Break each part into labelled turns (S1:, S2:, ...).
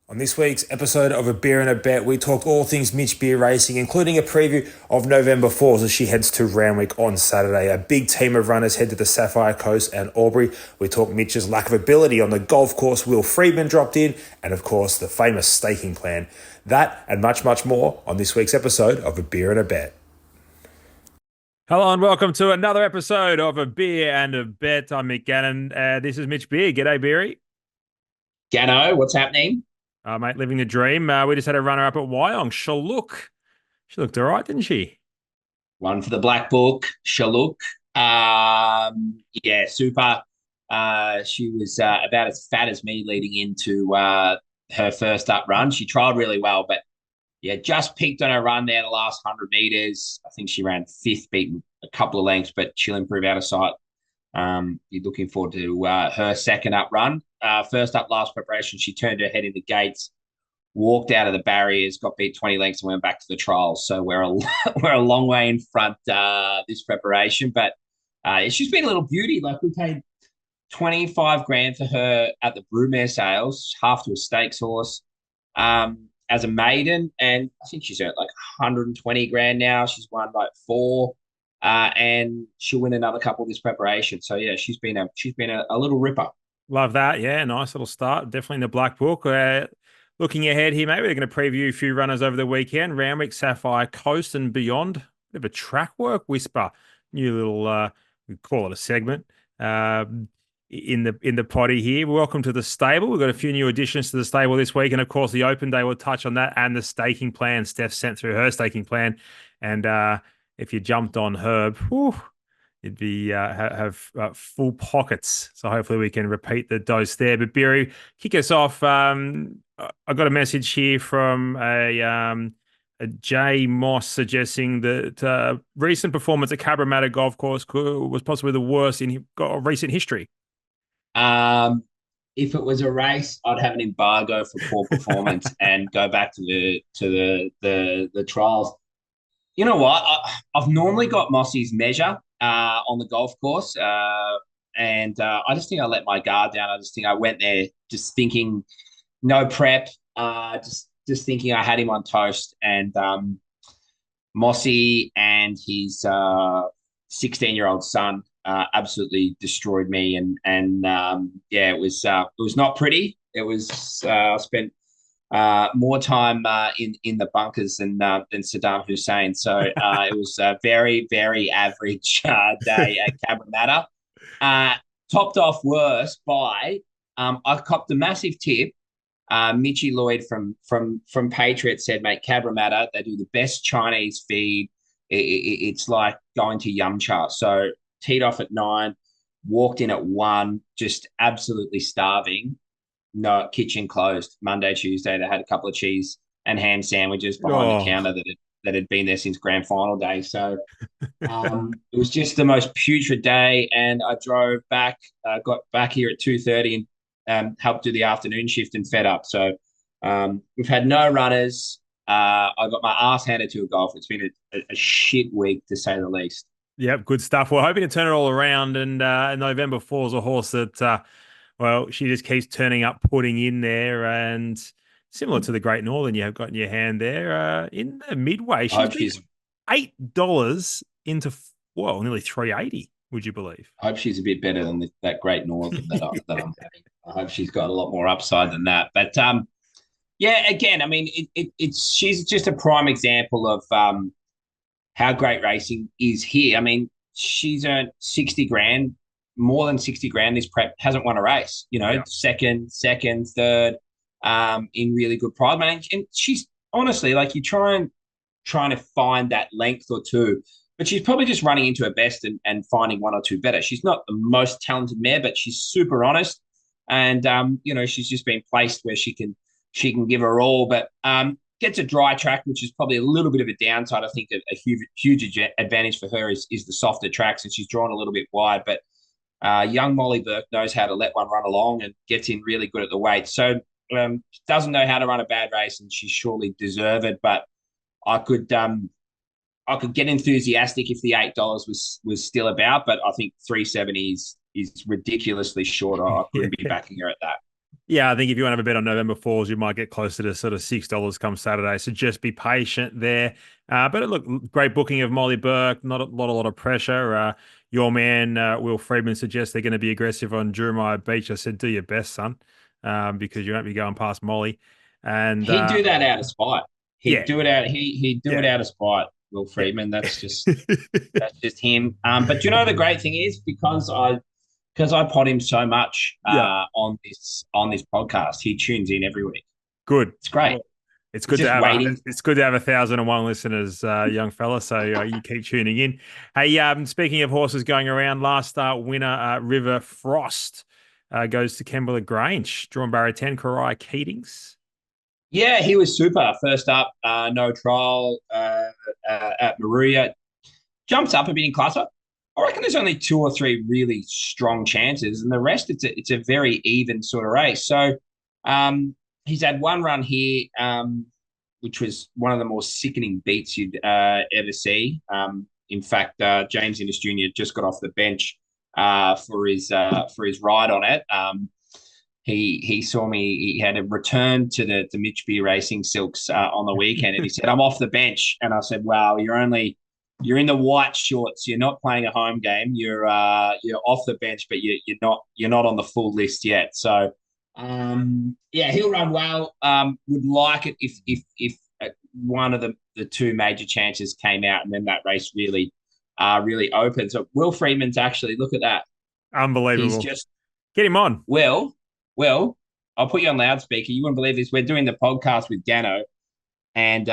S1: On this week's episode of A Beer and a Bet, we talk all things Mitch Beer Racing, including a preview of November 4s as she heads to Randwick on Saturday. A big team of runners head to the Sapphire Coast and Albury. We talk Mitch's lack of ability on the golf course. Will Freedman dropped in, and of course the famous staking plan. That and much, much more on this week's episode of A Beer and a Bet. Hello and welcome to another episode of A Beer and a Bet. I'm Mick Gannon. This is Mitch Beer. G'day, Beery.
S2: Gano, what's happening?
S1: Mate, living the dream. We just had a runner up at Wyong. She looked all right, didn't she?
S2: One for the Black Book, Shalook. Yeah, super. She was about as fat as me leading into her first up run. She trialled really well, but yeah, just peaked on her run there the last 100 meters. I think she ran fifth, beaten a couple of lengths, but she'll improve out of sight. Be looking forward to her second up run. First up last preparation, she turned her head in the gates, walked out of the barriers, got beat 20 lengths, and went back to the trials. So we're we're a long way in front this preparation, but she's been a little beauty. Like, we paid 25 grand for her at the Broomere sales, half to a stakes horse, as a maiden, and I think she's earned like 120 grand now. She's won like four. And she'll win another couple this preparation. So yeah, she's been a little ripper.
S1: Love that. Yeah, nice little start. Definitely in the black book. Looking ahead here, maybe we're going to preview a few runners over the weekend. Randwick, Sapphire Coast and beyond. Bit of a track work whisper. New little we call it a segment. In the potty here. Welcome to the stable. We've got a few new additions to the stable this week, and of course the open day will touch on that and the staking plan. Steph sent through her staking plan, and if you jumped on Herb, you'd be have full pockets. So hopefully we can repeat the dose there. But Beery, kick us off. I got a message here from a J Moss suggesting that recent performance at Cabramatta Golf Course was possibly the worst in recent history.
S2: If it was a race, I'd have an embargo for poor performance and go back to the trials. You know what? I've normally got Mossy's measure on the golf course, and I just think I let my guard down. I just think I went there just thinking no prep, just thinking I had him on toast, and Mossy and his 16-year-old son absolutely destroyed me, and yeah, it was not pretty. It was I spent more time in the bunkers than Saddam Hussein. So it was a very, very average day at Cabramatta. Topped off worse by I copped a massive tip. Mitchy Lloyd from Patriot said, "Mate, Cabramatta, they do the best Chinese feed. It's like going to Yum Cha." So teed off at 9, walked in at 1, just absolutely starving. No, kitchen closed Monday, Tuesday. They had a couple of cheese and ham sandwiches behind the counter that had been there since grand final day. So it was just the most putrid day. And I drove back, got back here at 2:30 and helped do the afternoon shift and fed up. So we've had no runners. I got my ass handed to a golf. It's been a shit week, to say the least.
S1: Yep, good stuff. We're hoping to turn it all around, and November 4 is a horse that, well, she just keeps turning up, putting in there, and similar to the Great Northern you have got in your hand there, in the midway. She's $8 into, well, nearly 380, would you believe?
S2: I hope she's a bit better than that Great Northern that I'm having. I hope she's got a lot more upside than that. But yeah, again, I mean, she's just a prime example of how great racing is here. I mean, she's earned 60 grand, more than 60 grand this prep, hasn't won a race,
S1: Yeah.
S2: second, third, in really good pride. And she's honestly, like, you trying to find that length or two, but she's probably just running into her best and finding one or two better. She's not the most talented mare, but she's super honest. And, she's just been placed where she can give her all, but gets a dry track, which is probably a little bit of a downside. I think a huge advantage for her is the softer tracks, and she's drawn a little bit wide. But young Molly Burke knows how to let one run along and gets in really good at the weight. So doesn't know how to run a bad race, and she's surely deserved. But I could get enthusiastic if the $8 was still about, but I think 370 is ridiculously short. I couldn't be backing her at that.
S1: Yeah, I think if you want to have a bet on November Falls, you might get closer to sort of $6 come Saturday. So just be patient there. But look, great booking of Molly Burke. Not a lot of pressure. Your man Will Freedman suggests they're going to be aggressive on Jeremiah Beach. I said, do your best, son, because you won't be going past Molly. And
S2: He'd do that out of spite. He'd
S1: yeah,
S2: do it out. He'd do it
S1: yeah,
S2: out of spite. Will
S1: yeah,
S2: Freedman. That's just him. But you know the great thing is because I pod him so much
S1: yeah.
S2: on this podcast, he tunes in every week.
S1: Good.
S2: It's great.
S1: Well, it's
S2: He's
S1: good to
S2: just
S1: have
S2: waiting.
S1: it's good to have 1,001 listeners, young fella. So you keep tuning in. Hey, speaking of horses going around, last start winner River Frost goes to Kembla Grange, drawn barrier 10, Karai Keatings.
S2: Yeah, he was super. First up, no trial at Maruya. Jumps up a bit in class. I reckon there's only two or three really strong chances, and the rest it's a very even sort of race. So he's had one run here, which was one of the more sickening beats you'd ever see. In fact, James Innes Jr. just got off the bench for his ride on it. He saw me. He had a return to the Mitch Beer Racing Silks on the weekend, and he said, "I'm off the bench." And I said, "Wow, you're in the white shorts. You're not playing a home game. You're off the bench, but you're not on the full list yet." So yeah, he'll run well. Would like it if one of the two major chances came out, and then that race really opened. So Will Freeman's actually look at that. He's
S1: Unbelievable.
S2: just
S1: Get him on.
S2: well. I'll put you on loudspeaker. You wouldn't believe this. We're doing the podcast with Gano, and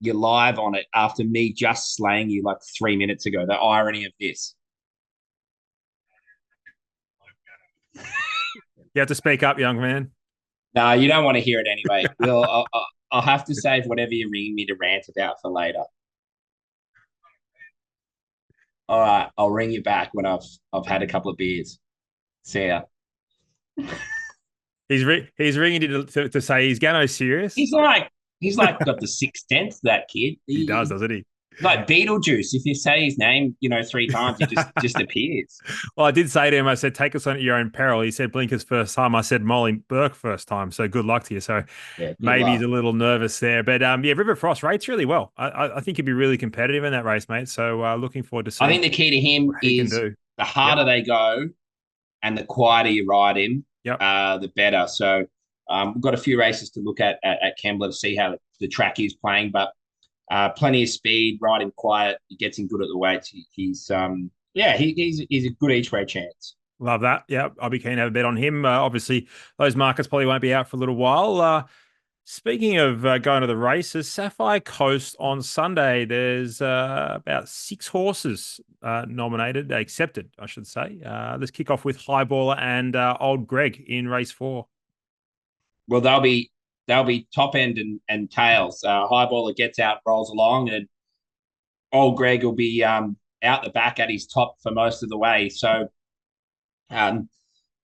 S2: you're live on it after me just slaying you like 3 minutes ago. The irony of this.
S1: You have to speak up, young man.
S2: No, you don't want to hear it anyway. I'll have to save whatever you're ringing me to rant about for later. All right, I'll ring you back when I've had a couple of beers. See ya.
S1: He's ringing you to say he's Gano serious.
S2: He's like got the sixth sense. That kid.
S1: He does, doesn't he?
S2: Like Beetlejuice. If you say his name, 3 times, he just appears.
S1: Well, I did say to him, I said, take us on at your own peril. He said Blinkers first time. I said Molly Burke first time. So good luck to you. So
S2: Yeah, good
S1: maybe he's
S2: luck.
S1: a little nervous there. But yeah, River Frost rates really well. I think he'd be really competitive in that race, mate. So looking forward to
S2: I
S1: seeing
S2: think the key to him
S1: what he can
S2: is
S1: do.
S2: the
S1: Yep.
S2: harder they go and the quieter you ride him,
S1: Yep.
S2: the better. So we've got a few races to look at Kembla to see how the track is playing, but plenty of speed, ride him quiet. He gets him good at the weights. He's a good each way chance.
S1: Love that. Yeah, I'll be keen to have a bet on him. Obviously, those markets probably won't be out for a little while. Speaking of going to the races, Sapphire Coast on Sunday, there's about 6 horses accepted, I should say. Let's kick off with Highballer and Old Greg in race 4.
S2: Well, they'll be top end and tails. Highballer gets out, rolls along, and old Greg will be out the back at his top for most of the way. So um,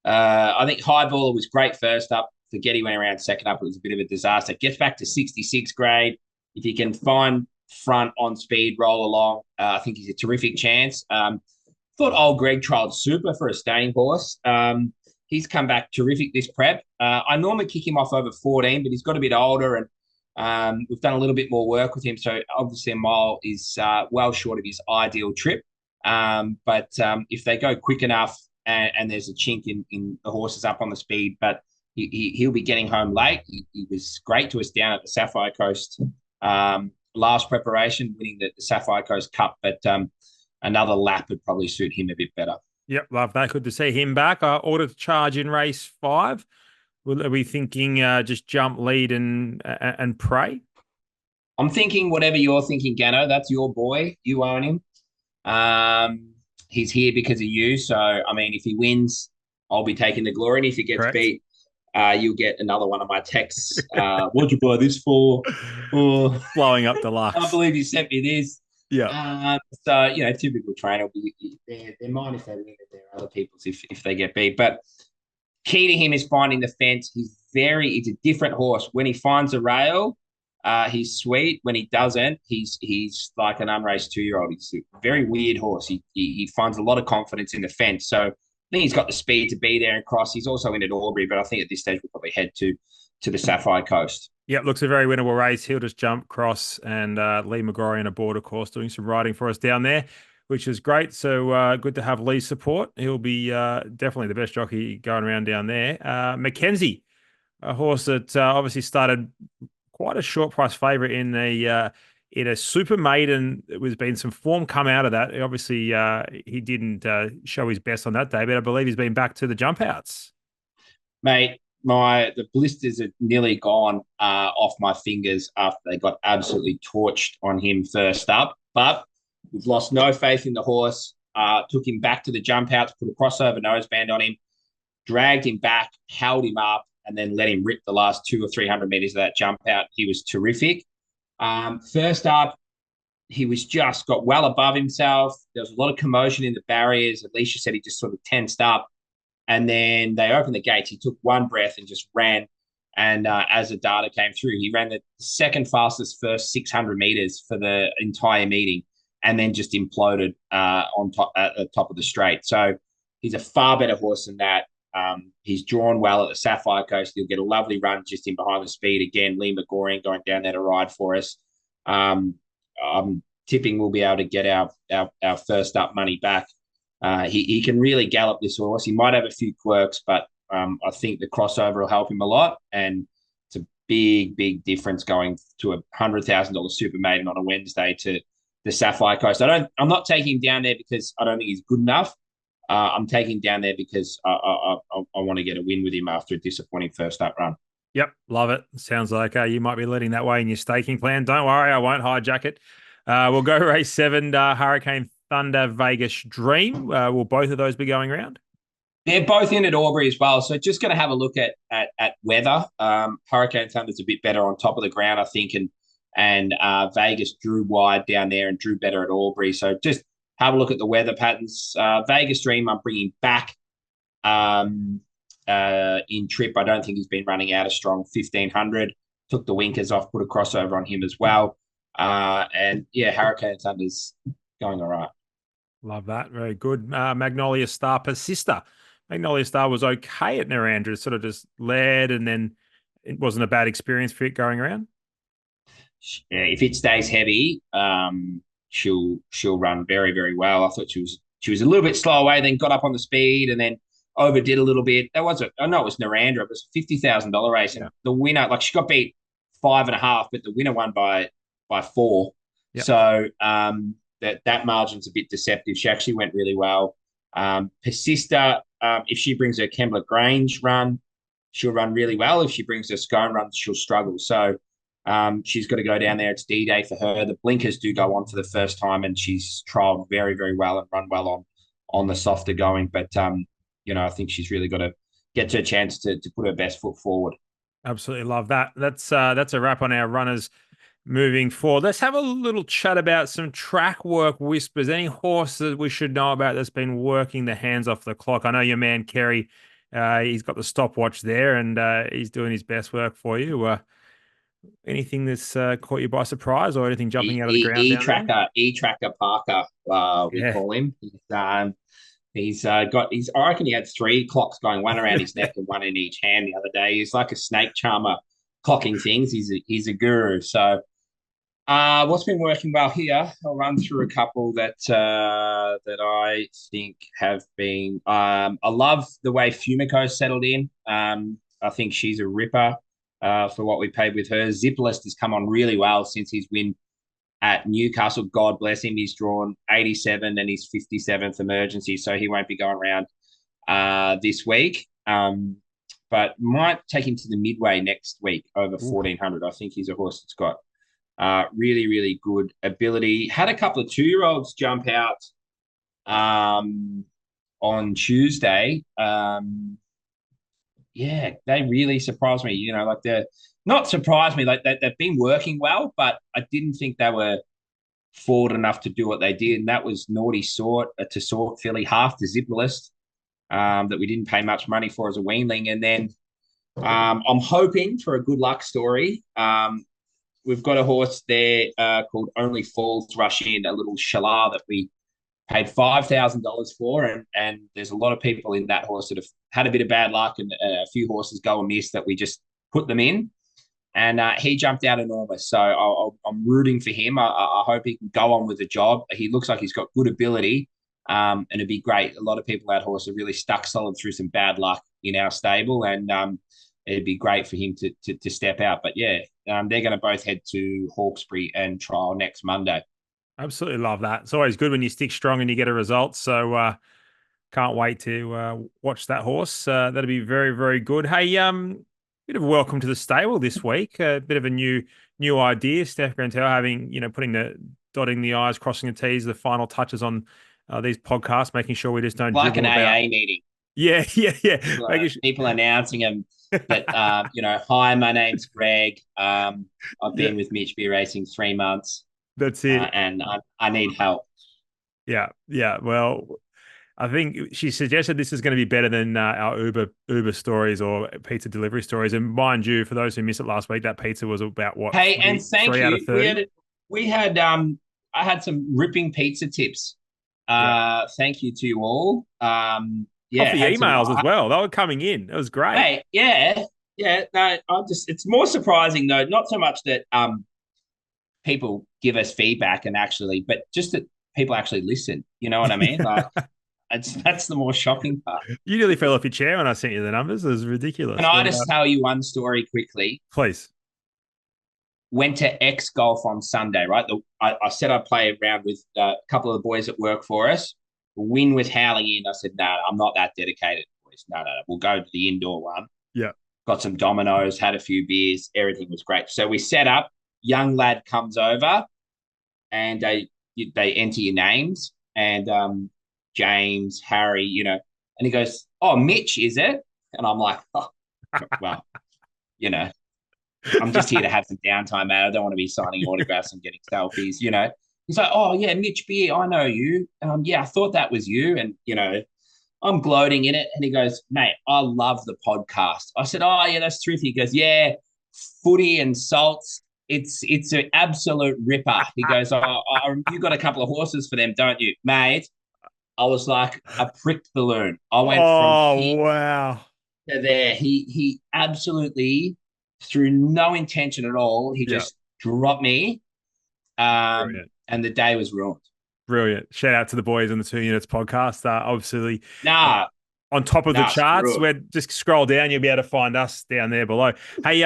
S2: I think Highballer was great first up. Forget went around second up. It was a bit of a disaster. Gets back to 66 grade. If he can find front on speed, roll along, I think he's a terrific chance. Thought old Greg trialled super for a staying horse. He's come back terrific this prep. I normally kick him off over 14, but he's got a bit older and we've done a little bit more work with him. So obviously a mile is well short of his ideal trip. But if they go quick enough and there's a chink in the horses up on the speed, but he'll be getting home late. He was great to us down at the Sapphire Coast last preparation, winning the Sapphire Coast Cup, but another lap would probably suit him a bit better.
S1: Yep, love that. Good to see him back. Order to charge in race 5. Are we thinking just jump, lead, and pray?
S2: I'm thinking whatever you're thinking, Gano. That's your boy. You own him. He's here because of you. So, I mean, if he wins, I'll be taking the glory. And if he gets
S1: Correct.
S2: beat, you'll get another one of my texts. What'd you buy this for? Oh,
S1: Blowing up
S2: I can't
S1: deluxe.
S2: believe you sent me this.
S1: Yeah.
S2: So, typical trainer will be they're mine if they win, and they're other people's if they get beat. But key to him is finding the fence. He's a different horse. When he finds a rail, he's sweet. When he doesn't, he's like an unraced 2-year-old. He's a very weird horse. He finds a lot of confidence in the fence. So think he's got the speed to be there and cross. He's also in at Albury, but I think at this stage we'll probably head to the Sapphire Coast.
S1: Yep, looks a very winnable race. He'll just jump, cross, and Lee McGrory on a border course doing some riding for us down there, which is great. So good to have Lee's support. He'll be definitely the best jockey going around down there. Mackenzie, a horse that obviously started quite a short price favourite in a super maiden. There's been some form come out of that. Obviously, he didn't show his best on that day, but I believe he's been back to the jump outs.
S2: Mate, the blisters are nearly gone off my fingers after they got absolutely torched on him first up. But we've lost no faith in the horse. Took him back to the jump outs, put a crossover noseband on him, dragged him back, held him up, and then let him rip the last 200 or 300 meters of that jump out. He was terrific. First up, he was just got well above himself. There was a lot of commotion in the barriers. Alicia said he just sort of tensed up. And then they opened the gates. He took one breath and just ran. And as the data came through, he ran the second fastest first 600 meters for the entire meeting, and then just imploded on top at the top of the straight. So he's a far better horse than that. He's drawn well at the Sapphire Coast. He'll get a lovely run just in behind the speed again. Lee McGorian going down there to ride for us. I'm tipping we'll be able to get our first up money back. He can really gallop this horse. He might have a few quirks, but I think the crossover will help him a lot. And it's a big difference going to $100,000 super maiden on a Wednesday to the Sapphire Coast. I'm not taking him down there because I don't think he's good enough. I'm taking him down there because I want to get a win with him after a disappointing first up run.
S1: Yep, love it. Sounds like you might be leading that way in your staking plan. Don't worry, I won't hijack it. We'll go race 7, Hurricane Thunder Vegas Dream. Will both of those be going around?
S2: They're both in at Albury as well. So just going to have a look at weather. Hurricane Thunder's a bit better on top of the ground, I think, and Vegas drew wide down there and drew better at Albury. So just have a look at the weather patterns. Vegas Dream, I'm bringing back in trip. I don't think he's been running out of strong 1500. Took the winkers off, put a crossover on him as well. And yeah, Hurricane Thunder's going all right.
S1: Love that. Very good. Magnolia Star Persista. Magnolia Star was okay at Narandra, sort of just led, and then it wasn't a bad experience for it going around.
S2: Yeah, if it stays heavy, she'll run very well. I thought she was a little bit slow away, then got up on the speed, and then overdid a little bit. That was I know it was Narandra. It was a $50,000 race, and the winner, like she got beat 5.5, but the winner won by 4. Yep. So that margin's a bit deceptive. She actually went really well. Persista, if she brings her Kembla Grange run, she'll run really well. If she brings her Scone run, she'll struggle. So she's got to go down there. It's D-Day for her. The blinkers do go on for the first time, and she's trialled very well and run well on the softer going. But, I think she's really got to get her chance to put her best foot forward.
S1: Absolutely love that. That's a wrap on our runners moving forward. Let's have a little chat about some track work whispers. Any horse that we should know about that's been working the hands off the clock? I know your man, Kerry, he's got the stopwatch there, and he's doing his best work for you. Anything that's caught you by surprise, or anything jumping out of the ground?
S2: E-Tracker Parker, we call him. I reckon he had 3 clocks going, one around his neck and one in each hand the other day. He's like a snake charmer clocking things. He's a guru. So what's been working well here? I'll run through a couple that I think have been. I love the way Fumiko settled in. I think she's a ripper for what we paid with her. Zipperlist has come on really well since his win at Newcastle. God bless him. He's drawn 87 and his 57th emergency, so he won't be going around this week. But might take him to the midway next week over 1400. I think he's a horse that's got really good ability. Had a couple of 2-year-olds jump out on Tuesday. Yeah, they really surprised me. They're not surprised me. Like they've been working well, but I didn't think they were forward enough to do what they did. And that was Naughty Sort, to Sort Filly, half the Zipperlist that we didn't pay much money for as a weanling. And then I'm hoping for a good luck story. We've got a horse there called Only Falls Rush In, a little Shalar that we paid $5,000 for, and there's a lot of people in that horse that have had a bit of bad luck, and a few horses go amiss that we just put them in. And he jumped out enormous. So I'm rooting for him. I hope he can go on with the job. He looks like he's got good ability, and it'd be great. A lot of people that horse are really stuck solid through some bad luck in our stable, and it'd be great for him to step out. But yeah, they're going to both head to Hawkesbury and trial next Monday.
S1: Absolutely love that. It's always good when you stick strong and you get a result. So can't wait to watch that horse. That'll be very, very good. Hey, bit of a welcome to the stable this week. A bit of a new idea. Steph Grantel having, putting the dotting the I's, crossing the T's, the final touches on these podcasts, making sure we just don't
S2: Like an
S1: dribble about.
S2: AA meeting.
S1: Yeah, yeah, yeah.
S2: People announcing them that, hi, my name's Greg. I've been with Mitch Beer Racing 3 months.
S1: That's it.
S2: And I need help.
S1: Yeah, yeah. Well, I think she suggested this is going to be better than our Uber stories or pizza delivery stories. And mind you, for those who missed it last week, that pizza was about what?
S2: Hey, and thank
S1: three out of
S2: you.
S1: 30?
S2: We had I had some ripping pizza tips. Thank you to you all. Yeah,
S1: off the emails as well. They were coming in. It was great.
S2: Hey, yeah, yeah. No, it's more surprising though. Not so much that people give us feedback but just that people actually listen. You know what I mean? Like, that's the more shocking part.
S1: You nearly fell off your chair when I sent you the numbers. It was ridiculous.
S2: Can I just tell you one story quickly?
S1: Please.
S2: Went to X Golf on Sunday, right? I said I'd play around with a couple of the boys that work for us. The wind was howling in. I said, no, I'm not that dedicated, boys. No. We'll go to the indoor one.
S1: Yeah.
S2: Got some dominoes, had a few beers. Everything was great. So we set up. Young lad comes over, and they enter your names, and James, Harry, and he goes, "Oh, Mitch, is it?" And I'm like, "Oh, well, I'm just here to have some downtime, man. I don't want to be signing autographs and getting selfies, He's like, "Oh yeah, Mitch Beer, I know you. Yeah, I thought that was you." And I'm gloating in it, and he goes, "Mate, I love the podcast." I said, "Oh yeah, that's terrific." He goes, "Yeah, footy and salts. It's an absolute ripper." He goes, you got a couple of horses for them, don't you, mate?" I was like a pricked balloon. I went from here
S1: wow
S2: to there. He absolutely, through no intention at all, he just dropped me. And the day was ruined.
S1: Brilliant. Shout out to the boys on the 2 Units podcast. Obviously, on top of the charts, where just scroll down, you'll be able to find us down there below. Hey,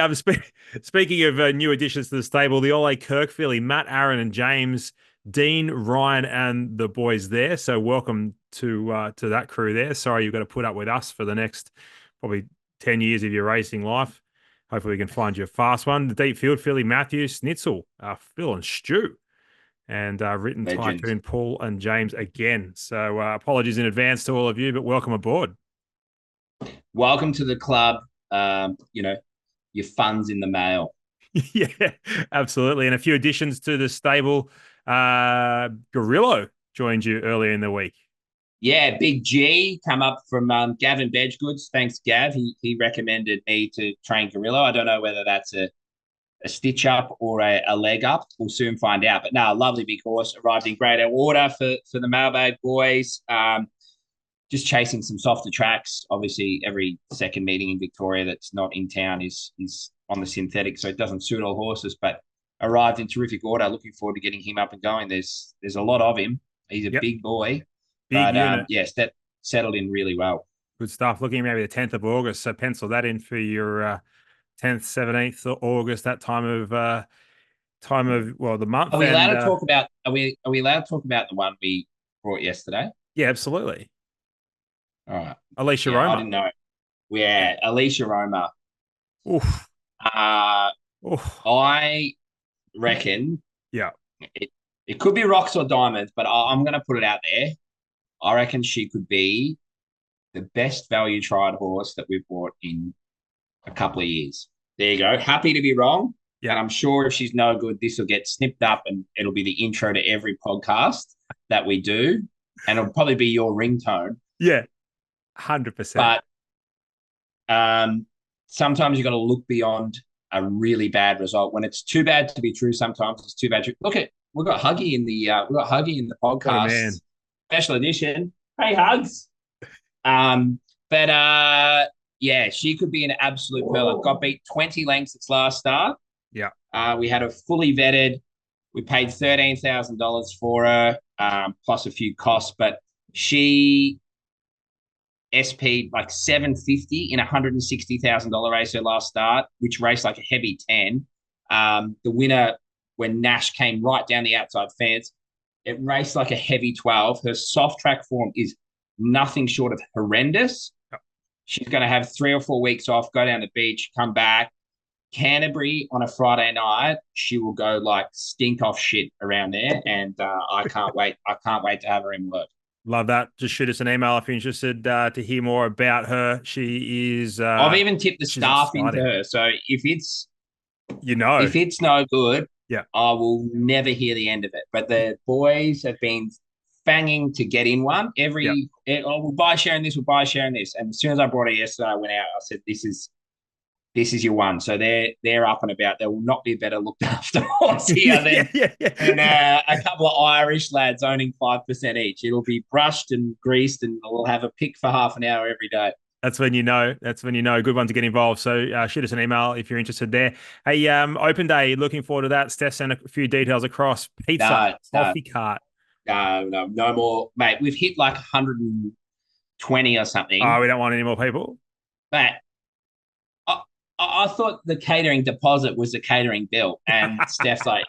S1: speaking of new additions to the stable, the Ole Kirk filly, Matt, Aaron, and James, Dean, Ryan, and the boys there. So welcome to that crew there. Sorry you've got to put up with us for the next probably 10 years of your racing life. Hopefully we can find you a fast one. The deep field filly, Matthew, Snitzel, Phil, and Stu. And written tycoon Paul and James again. So apologies in advance to all of you, but welcome aboard.
S2: Welcome to the club. Your funds in the mail.
S1: Yeah, absolutely. And a few additions to the stable. Gorillo joined you earlier in the week.
S2: Yeah, Big G come up from Gavin Bedgoods. Thanks, Gav. He recommended me to train Gorillo. I don't know whether that's a stitch up or a leg up. We'll soon find out. But no, lovely big horse. Arrived in great order for the mailbag boys. Just chasing some softer tracks. Obviously, every second meeting in Victoria that's not in town is on the synthetic, so it doesn't suit all horses. But arrived in terrific order. Looking forward to getting him up and going. There's a lot of him. He's a big boy. Yes, that settled in really well.
S1: Good stuff. Looking maybe the 10th of August. So pencil that in for your 10th, 17th of August, that time of the month.
S2: Are we allowed to talk about are we allowed to talk about the one we brought yesterday?
S1: Yeah, absolutely.
S2: All right.
S1: Alicia Roma.
S2: I didn't know. Yeah, Alicia Roma.
S1: Oof.
S2: I reckon it could be rocks or diamonds, but I'm going to put it out there. I reckon she could be the best value tried horse that we've bought in a couple of years. There you go. Happy to be wrong. Yeah. And I'm sure if she's no good, this will get snipped up and it'll be the intro to every podcast that we do. And it'll probably be your ringtone.
S1: Yeah. 100%.
S2: But sometimes you got to look beyond a really bad result. When it's too bad to be true, sometimes it's too bad. Look at we've got Huggy in the podcast. special edition. Hey, hugs. But yeah, she could be an absolute pearler. Got beat 20 lengths its last start.
S1: Yeah.
S2: We had her fully vetted. We paid $13,000 for her, plus a few costs, but she SP'd like 750 in a $160,000 race her last start, which raced like a heavy 10. The winner, when Nash came right down the outside fence, it raced like a heavy 12. Her soft track form is nothing short of horrendous. She's going to have 3 or 4 weeks off, go down the beach, come back. Canterbury on a Friday night, she will go like stink off shit around there, and I can't wait. I can't wait to have her in work.
S1: Love that. Just shoot us an email if you're interested to hear more about her. She is
S2: I've even tipped the
S1: she's
S2: staff into
S1: exciting.
S2: her, so
S1: You know.
S2: if it's no good,
S1: Yeah.
S2: I will never hear the end of it. But the boys have been fanging to get in one.
S1: Yeah.
S2: Oh, we'll buy sharing this, we'll buy sharing this. And as soon as I brought it yesterday, I went out. I said, this is your one. So they're up and about. There will not be a better looked after horse here
S1: Yeah, yeah,
S2: than
S1: yeah.
S2: a couple of Irish lads owning 5% each. It'll be brushed and greased, and we'll have a pick for half an hour every day.
S1: That's when you know. That's when you know. Good one to get involved. So shoot us an email if you're interested there. Hey, open day. Looking forward to that. Steph sent a few details across. Pizza,
S2: No, no,
S1: coffee cart.
S2: no more, mate. We've hit like 120 or
S1: Oh,
S2: something.
S1: we don't want any more people.
S2: But I, I thought the catering deposit was the catering bill, and Steph's like,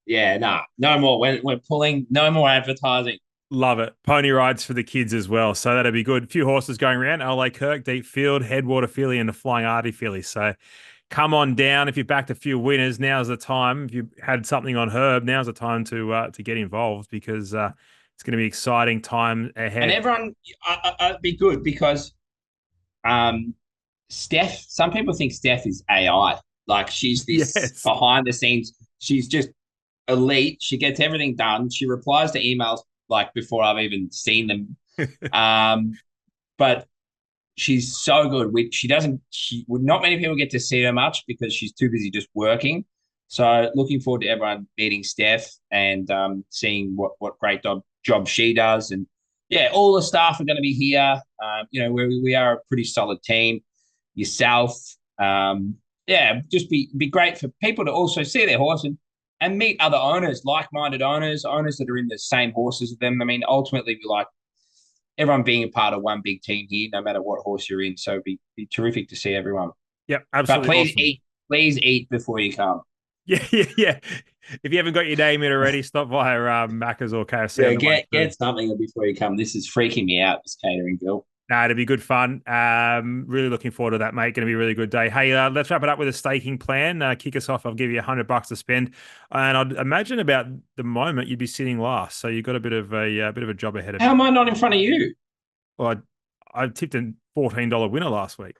S2: yeah, no more. We're pulling no more advertising.
S1: Love it. Pony rides for the kids as well. So that'll be good. A few horses going around. LA Kirk, Deep Field, Headwater filly, and the Flying Artie filly. So come on down. If you've backed a few winners, now's the time. If you had something on Herb, now's the time to get involved because it's going to be exciting time
S2: And
S1: ahead.
S2: everyone, I'd be good because um, Steph. Some people think Steph is AI. Like she's this
S1: Yes.
S2: behind the scenes. She's just elite. She gets everything done. She replies to emails like before I've even seen them. But she's so good. She doesn't. She would not many people get to see her much because she's too busy just working. So looking forward to everyone meeting Steph and seeing what great job she does. And yeah, all the staff are going to be here. We are a pretty solid team. Yourself, yeah, just be great for people to also see their horse and meet other owners, like-minded owners that are in the same horses as them. I mean, ultimately, we like everyone being a part of one big team here, no matter what horse you're in. So be terrific to see everyone.
S1: Yep.
S2: But
S1: Absolutely awesome.
S2: please eat before you come.
S1: Yeah, yeah, yeah. If you haven't got your name in already, stop by Macca's or KFC on
S2: Yeah,
S1: the way through.
S2: get something before you come. This is freaking me out, this catering bill.
S1: Nah, it'll be good fun. Really looking forward to that, mate. Going to be a really good day. Hey, let's wrap it up with a staking plan. Kick us off. I'll give you $100 to spend, and I'd imagine about the moment you'd be sitting last, so you've got a bit of a job ahead of
S2: How
S1: you.
S2: am I not in front of you?
S1: Well, I tipped a $14 winner last week.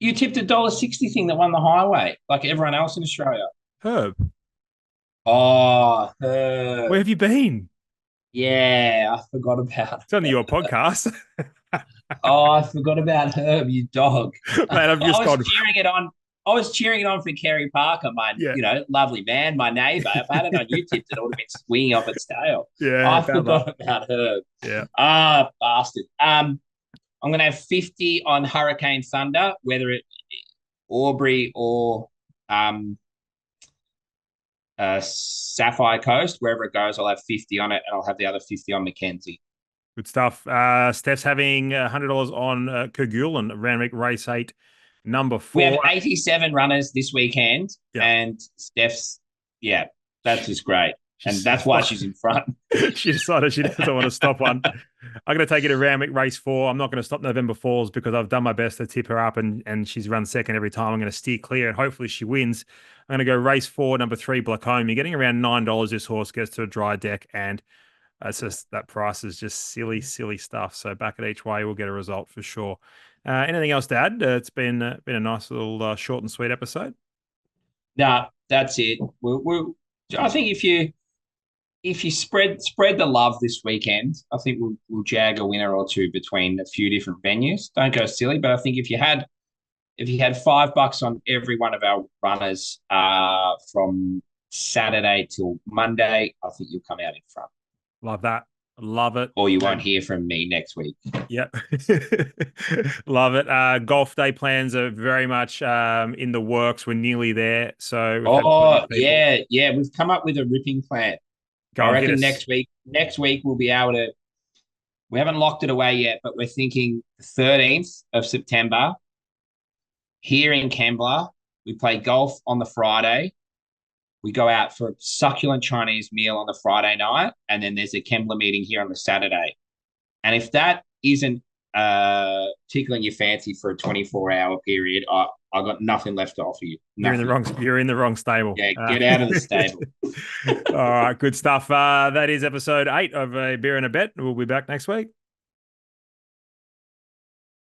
S2: You tipped $1.60 thing that won the highway, like everyone else in Australia.
S1: Herb,
S2: Oh,
S1: where have you been?
S2: yeah, I forgot about
S1: It's only your podcast,
S2: Oh, I forgot about Herb, you dog.
S1: mate. I've just
S2: I was
S1: gone.
S2: cheering it on. I was cheering it on for Kerry Parker, my
S1: Yeah,
S2: lovely man, my neighbour. If I had it on you tipped, it would have been swinging off its tail.
S1: yeah,
S2: I
S1: about that.
S2: forgot about Herb.
S1: Yeah.
S2: Ah, bastard. I'm gonna have 50 on Hurricane Thunder, whether it Aubrey or um Sapphire Coast, wherever it goes, I'll have 50 on it, and I'll have the other 50 on Mackenzie.
S1: Good stuff. Steph's having $100 on Kerguelen, Randwick Race 8, number
S2: We have
S1: 4.
S2: 87 runners this weekend,
S1: Yeah.
S2: and Steph's, yeah, that's just great. And
S1: She's
S2: that's why she's in front.
S1: she decided she doesn't want to stop one. I'm going to take it to Randwick Race 4. I'm not going to stop November Falls because I've done my best to tip her up and she's run second every time. I'm going to steer clear and hopefully she wins. I'm going to go race 4, number 3, Blackcomb. You're getting around $9. This horse gets to a dry deck and it's just that price is just silly, silly stuff. So back at each way, we'll get a result for sure. Anything else to add? It's been a nice little short and sweet episode.
S2: No, that's it. I think if you spread the love this weekend, I think we'll jag a winner or two between a few different venues. Don't go silly, but I think if you had $5 on every one of our runners from Saturday till Monday, I think you'll come out in front.
S1: Love that. Love it.
S2: or you won't
S1: And
S2: hear from me next week.
S1: yep. Love it. Golf day plans are very much in the works. We're nearly there. So we've had plenty
S2: Oh,
S1: of people
S2: yeah, yeah. We've come up with a ripping plan.
S1: go
S2: I
S1: and hit
S2: reckon
S1: us.
S2: next week we'll be able to. We haven't locked it away yet, but we're thinking the 13th of September here in Kembla. We play golf on the Friday. We go out for a succulent Chinese meal on the Friday night, and then there's a Kembla meeting here on the Saturday. And if that isn't tickling your fancy for a 24-hour period, I got nothing left to offer you. Nothing.
S1: You're in the wrong stable.
S2: Yeah, get out of the stable.
S1: All right, good stuff. That is episode 8 of A Beer and a Bet. We'll be back next week.